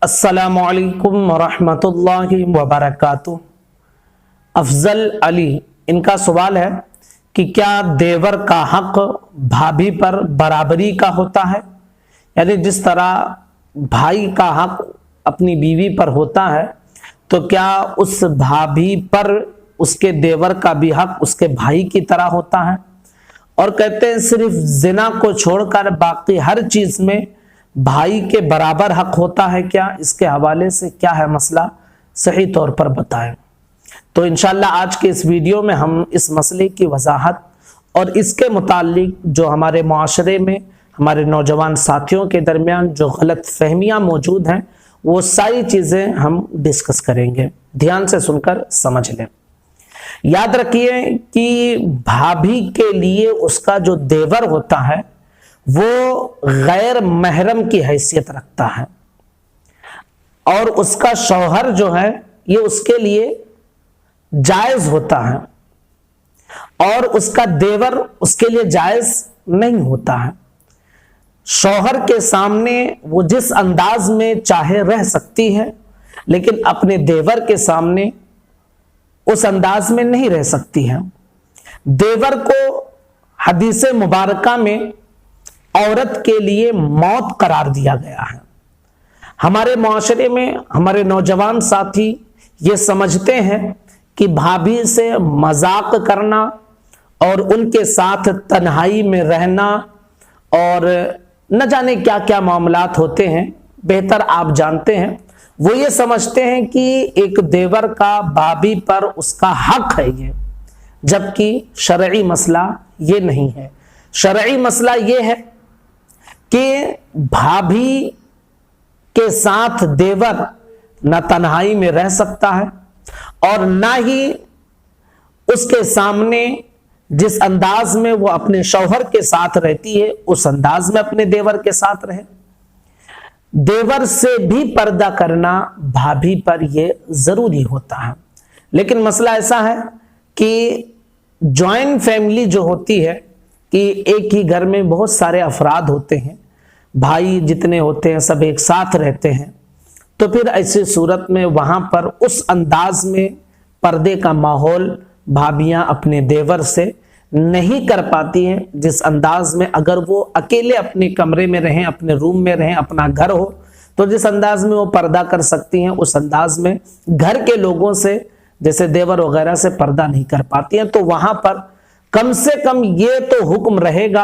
अस्सलामु अलैकुम वरहमतुल्लाहि वबरकातुह। अफजल अली, इनका सवाल है कि क्या देवर का हक भाभी पर बराबरी का होता है? यानी जिस तरह भाई का हक अपनी बीवी पर होता है, तो क्या उस भाभी पर उसके देवर का भी हक उसके भाई की तरह होता है? और कहते हैं सिर्फ जिना को छोड़कर बाकी हर चीज में भाई के बराबर हक होता है क्या? इसके हवाले से क्या है मसला, सही तौर पर बताएं। तो इंशाल्लाह आज के इस वीडियो में हम इस मसले की वजाहत और इसके मुताल्लिक जो हमारे माशरे में हमारे नौजवान साथियों के दरमियान जो गलत फहमियाँ मौजूद हैं, वो सारी चीज़ें हम डिस्कस करेंगे। ध्यान से सुनकर समझ लें। याद रखिए कि भाभी के लिए उसका जो देवर होता है वो गैर महरम की हैसियत रखता है, और उसका शौहर जो है ये उसके लिए जायज होता है, और उसका देवर उसके लिए जायज नहीं होता है। शौहर के सामने वो जिस अंदाज में चाहे रह सकती है, लेकिन अपने देवर के सामने उस अंदाज में नहीं रह सकती है। देवर को हदीस मुबारका में औरत के लिए मौत करार दिया गया है। हमारे माशरे में हमारे नौजवान साथी ये समझते हैं कि भाभी से मजाक करना और उनके साथ तन्हाई में रहना और न जाने क्या क्या मामलात होते हैं, बेहतर आप जानते हैं। वो ये समझते हैं कि एक देवर का भाभी पर उसका हक है ये, जबकि शरई मसला ये नहीं है। शरई मसला ये है कि भाभी के साथ देवर न तन्हाई में रह सकता है और ना ही उसके सामने जिस अंदाज में वो अपने शौहर के साथ रहती है उस अंदाज में अपने देवर के साथ रहे। देवर से भी पर्दा करना भाभी पर ये जरूरी होता है। लेकिन मसला ऐसा है कि जॉइंट फैमिली जो होती है कि एक ही घर में बहुत सारे अफराद होते हैं, भाई जितने होते हैं सब एक साथ रहते हैं, तो फिर ऐसी सूरत में वहां पर उस अंदाज में पर्दे का माहौल भाभियां अपने देवर से नहीं कर पाती हैं जिस अंदाज में अगर वो अकेले अपने कमरे में रहें, अपने रूम में रहें, अपना घर हो, तो जिस अंदाज में वो पर्दा कर सकती हैं उस अंदाज में घर के लोगों से जैसे देवर वगैरह से पर्दा नहीं कर पाती हैं। तो वहां पर कम से कम ये तो हुक्म रहेगा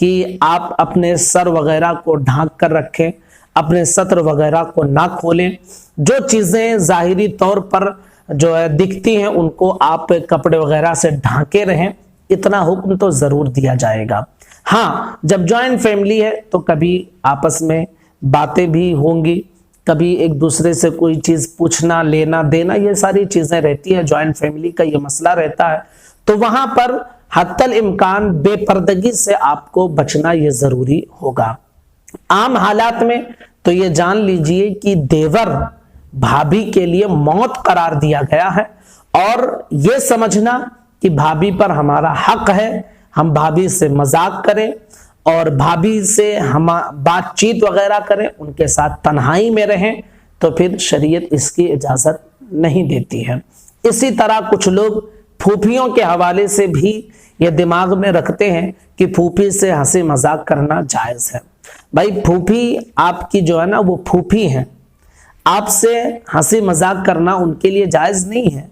कि आप अपने सर वगैरह को ढांक कर रखें, अपने सत्र वगैरह को ना खोलें, जो चीजें जाहिरी तौर पर जो है दिखती हैं उनको आप कपड़े वगैरह से ढांके रहें। इतना हुक्म तो जरूर दिया जाएगा। हाँ, जब जॉइंट फैमिली है तो कभी आपस में बातें भी होंगी, कभी एक दूसरे से कोई चीज पूछना लेना देना, ये सारी चीजें रहती है। जॉइंट फैमिली का ये मसला रहता है, तो वहां पर हत्तल इम्कान बेपर्दगी से आपको बचना ये जरूरी होगा। आम हालात में तो ये जान लीजिए कि देवर भाभी के लिए मौत करार दिया गया है, और ये समझना कि भाभी पर हमारा हक है, हम भाभी से मजाक करें और भाभी से हम बातचीत वगैरह करें, उनके साथ तन्हाई में रहें, तो फिर शरीयत इसकी इजाजत नहीं देती है। इसी तरह कुछ लोग फूफियों के हवाले से भी ये दिमाग में रखते हैं कि फूफी से हंसी मजाक करना जायज है। भाई फूफी आपकी जो है ना वो फूफी हैं, आपसे हंसी मजाक करना उनके लिए जायज नहीं है।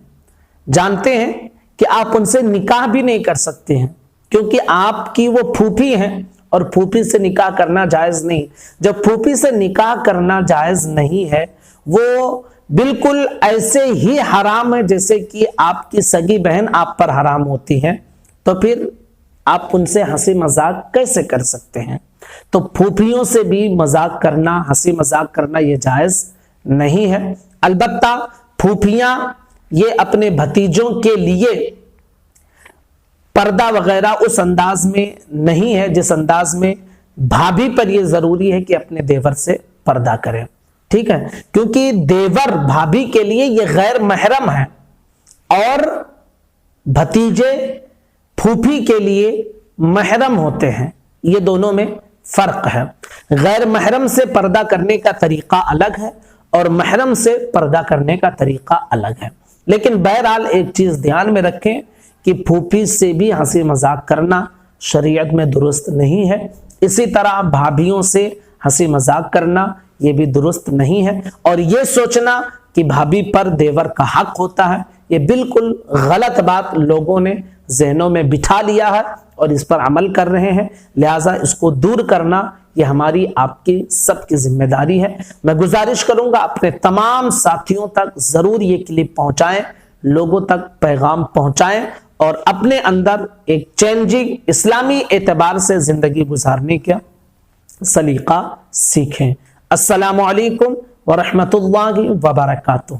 जानते हैं कि आप उनसे निकाह भी नहीं कर सकते हैं क्योंकि आपकी वो फूफी हैं और फूफी से निकाह करना जायज नहीं। जब फूफी से निकाह करना जायज नहीं है, वो बिल्कुल ऐसे ही हराम है जैसे कि आपकी सगी बहन आप पर हराम होती है, तो फिर आप उनसे हंसी मजाक कैसे कर सकते हैं? तो फूफियों से भी मजाक करना, हंसी मजाक करना ये जायज नहीं है। अलबत्ता फूफियां ये अपने भतीजों के लिए पर्दा वगैरह उस अंदाज में नहीं है जिस अंदाज में भाभी पर यह जरूरी है कि अपने देवर से पर्दा करें। ठीक है, क्योंकि देवर भाभी के लिए ये गैर महरम है और भतीजे फूफी के लिए महरम होते हैं। ये दोनों में फर्क है। गैर महरम से पर्दा करने का तरीका अलग है اور محرم سے پردہ کرنے کا طریقہ الگ ہے. لیکن بہرحال ایک چیز دھیان میں رکھیں کہ پھوپھی سے بھی ہنسی مذاق کرنا شریعت میں درست نہیں ہے. اسی طرح بھابھیوں سے ہنسی مذاق کرنا یہ بھی درست نہیں ہے. اور یہ سوچنا کہ بھابھی پر دیور کا حق ہوتا ہے، یہ بالکل غلط بات لوگوں نے ذہنوں میں بٹھا لیا ہے اور اس پر عمل کر رہے ہیں. لہٰذا اس کو دور کرنا یہ ہماری آپ کی سب کی ذمہ داری ہے. میں گزارش کروں گا اپنے تمام ساتھیوں تک ضرور یہ کلپ پہنچائیں، لوگوں تک پیغام پہنچائیں اور اپنے اندر ایک چینجنگ اسلامی اعتبار سے زندگی گزارنے کا سلیقہ سیکھیں. السلام علیکم ورحمۃ اللہ وبرکاتہ.